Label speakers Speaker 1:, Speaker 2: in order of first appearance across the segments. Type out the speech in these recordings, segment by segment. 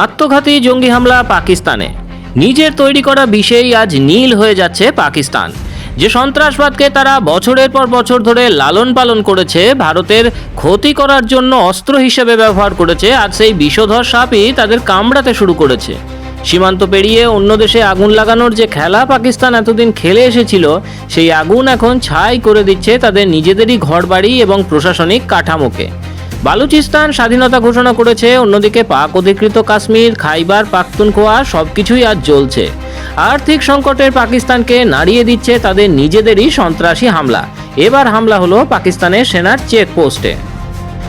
Speaker 1: আত্মঘাতী জঙ্গি হামলা পাকিস্তানে। নিজের তৈরি করা বিষেই আজ নীল হয়ে যাচ্ছে পাকিস্তান। যে সন্ত্রাসবাদকে তারা বছরের পর বছর ধরে লালন পালন করেছে, ভারতের ক্ষতি করার জন্য অস্ত্র হিসেবে ব্যবহার করেছে, আজ সেই বিষধর সাপই তাদের কামড়াতে শুরু করেছে। সীমান্ত পেরিয়ে অন্য দেশে আগুন লাগানোর যে খেলা পাকিস্তান এতদিন খেলে এসেছিল, সেই আগুন এখন ছাই করে দিচ্ছে তাদের নিজেদেরই ঘরবাড়ি এবং প্রশাসনিক কাঠামোকে। বালুচিস্তান স্বাধীনতা ঘোষণা করেছে, অন্যদিকে পাক অধিকৃত কাশ্মীর, খাইবার পাখতুনখোয়া সবকিছুই আজ জ্বলছে। আর্থিক সংকটের পাকিস্তানকে নাড়িয়ে দিচ্ছে তাদের নিজেদেরই সন্ত্রাসী হামলা। এবার হামলা হলো পাকিস্তানের সেনার চেকপোস্টে।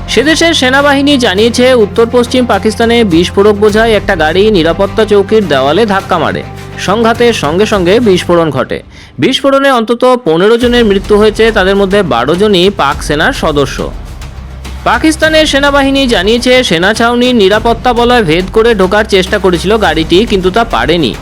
Speaker 1: সেদেশের সেনাবাহিনী জানিয়েছে, উত্তর পশ্চিম পাকিস্তানে বিস্ফোরক বোঝাই একটা গাড়ি নিরাপত্তা চৌকির দেওয়ালে ধাক্কা মারে। সংঘাতের সঙ্গে সঙ্গে বিস্ফোরণ ঘটে। বিস্ফোরণে অন্তত 15 জনের মৃত্যু হয়েছে, তাদের মধ্যে 12 জনই পাক সেনার সদস্য। পাকিস্তানের সেনাবাহিনী জানিয়েছে, সেনা ছাউনির নিরাপত্তা বলয় ভেদ করে ঢোকার চেষ্টা করেছিল গাড়িটি, কিন্তু তা পারেনি।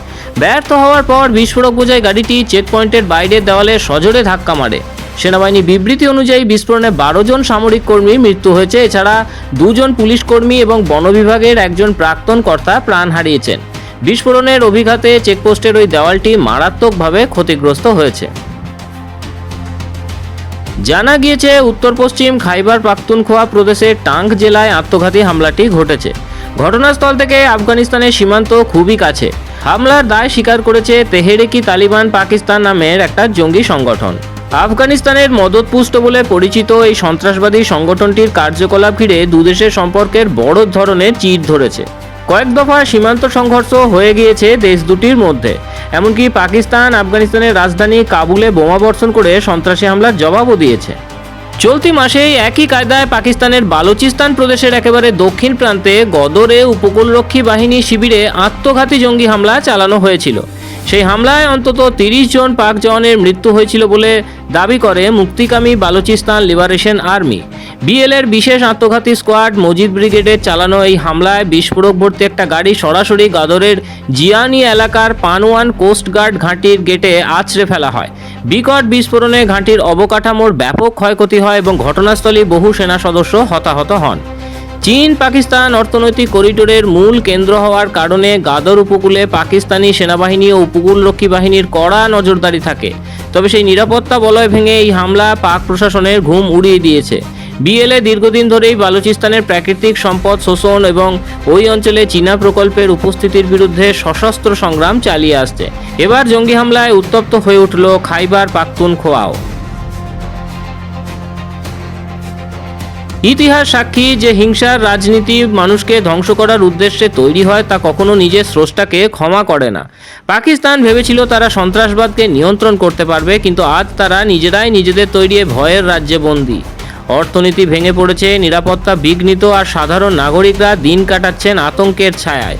Speaker 1: ব্যর্থ হওয়ার পর বিস্ফোরক বোঝাই গাড়িটি চেকপয়েন্টের বাইরের দেওয়ালে সজোরে ধাক্কা মারে। সেনাবাহিনী বিবৃতি অনুযায়ী বিস্ফোরণে 12 জন সামরিক কর্মীর মৃত্যু হয়েছে। এছাড়া 2 জন পুলিশ কর্মী এবং বন বিভাগের একজন প্রাক্তন কর্তা প্রাণ হারিয়েছেন। বিস্ফোরণের অভিঘাতে চেকপোস্টের ওই দেওয়ালটি মারাত্মকভাবে ক্ষতিগ্রস্ত হয়েছে। জানা গিয়েছে, উত্তর পশ্চিম খাইবার পাখতুনখোয়া প্রদেশের টাঙ্ক জেলায় আত্মঘাতী হামলাটি ঘটেছে। ঘটনাস্থল থেকে আফগানিস্তানের সীমান্ত খুবই কাছে। হামলার দায় স্বীকার করেছে তেহরিক-ই তালিবান পাকিস্তান নামের একটা জঙ্গি সংগঠন। আফগানিস্তানের মদতপুষ্ট বলে পরিচিত এই সন্ত্রাসবাদী সংগঠনটির কার্যকলাপ ঘিরে দুদেশের সম্পর্কের বড় ধরনের চির ধরেছে। কয়েক দফা সীমান্ত সংঘর্ষ হয়ে গিয়েছে দেশ দুটির মধ্যে। এমনকি পাকিস্তান আফগানিস্তানের রাজধানী কাবুলে বোমাবর্ষণ করে সন্ত্রাসী হামলার জবাবও দিয়েছে। চলতি মাসেই একই কায়দায় পাকিস্তানের বালুচিস্তান প্রদেশের একেবারে দক্ষিণ প্রান্তে গদরে উপকূলরক্ষী বাহিনী শিবিরে আত্মঘাতী জঙ্গি হামলা চালানো হয়েছিল। সেই হামলায় অন্তত 30 জন পাক জওয়ানের মৃত্যু হয়েছিল বলে দাবি করে মুক্তিকামী বালুচিস্তান লিবারেশন আর্মি। বিএলের বিশেষ আত্মঘাতী স্কোয়াড মজিদ ব্রিগেডের চালানো এই হামলায় বিস্ফোরক ভর্তি একটা গাড়ি সরাসরি গাদরের জিয়ানি এলাকার পানওয়ান কোস্টগার্ড ঘাঁটির গেটে আছড়ে ফেলা হয়। বিকট বিস্ফোরণে ঘাঁটির অবকাঠামোর ব্যাপক ক্ষয়ক্ষতি হয় এবং ঘটনাস্থলে বহু সেনা সদস্য হতাহত হন। চীন পাকিস্তান অর্থনৈতিক করিডোরের মূল কেন্দ্র হওয়ার কারণে গাদর উপকূলে পাকিস্তানি সেনাবাহিনী ও উপকূলরক্ষী বাহিনীর কড়া নজরদারি থাকে। তবে সেই নিরাপত্তা বলয় ভেঙে এই হামলা পাক প্রশাসনের ঘুম উড়িয়ে দিয়েছে। বিএলএ দীর্ঘদিন ধরেই বালুচিস্তানের প্রাকৃতিক সম্পদ শোষণ এবং ওই অঞ্চলে চীনা প্রকল্পের উপস্থিতির বিরুদ্ধে সশস্ত্র সংগ্রাম চালিয়ে আসছে। এবার জঙ্গি হামলায় উত্তপ্ত হয়ে উঠল খাইবার পাখতুনখোয়াও। ইতিহাস সাক্ষী যে হিংসার রাজনীতি মানুষকে ধ্বংস করার উদ্দেশ্যে তৈরি হয়, তা কখনো নিজের স্রষ্টাকে ক্ষমা করে না। পাকিস্তান ভেবেছিল তারা সন্ত্রাসবাদকে নিয়ন্ত্রণ করতে পারবে, কিন্তু আজ তারা নিজেরাই নিজেদের তৈরি ভয়ের রাজ্যে বন্দী। অর্থনীতি ভেঙে পড়েছে, নিরাপত্তা বিঘ্নিত, আর সাধারণ নাগরিকরা দিন কাটাচ্ছেন আতঙ্কের ছায়ায়।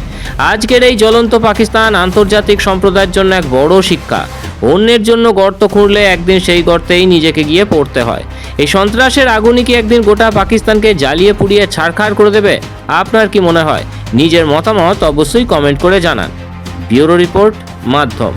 Speaker 1: আজকের এই জ্বলন্ত পাকিস্তান আন্তর্জাতিক সম্প্রদায়ের জন্য এক বড় শিক্ষা। অন্যের জন্য গর্ত খুঁড়লে একদিন সেই গর্তেই নিজেকে গিয়ে পড়তে হয়। এই সন্ত্রাসের আগুনই কি একদিন গোটা পাকিস্তানকে জ্বালিয়ে পুড়িয়ে ছারখার করে দেবে? আপনার কি মনে হয়? নিজের মতামত অবশ্যই কমেন্ট করে জানান। ব্যুরো রিপোর্ট, মাধ্যম।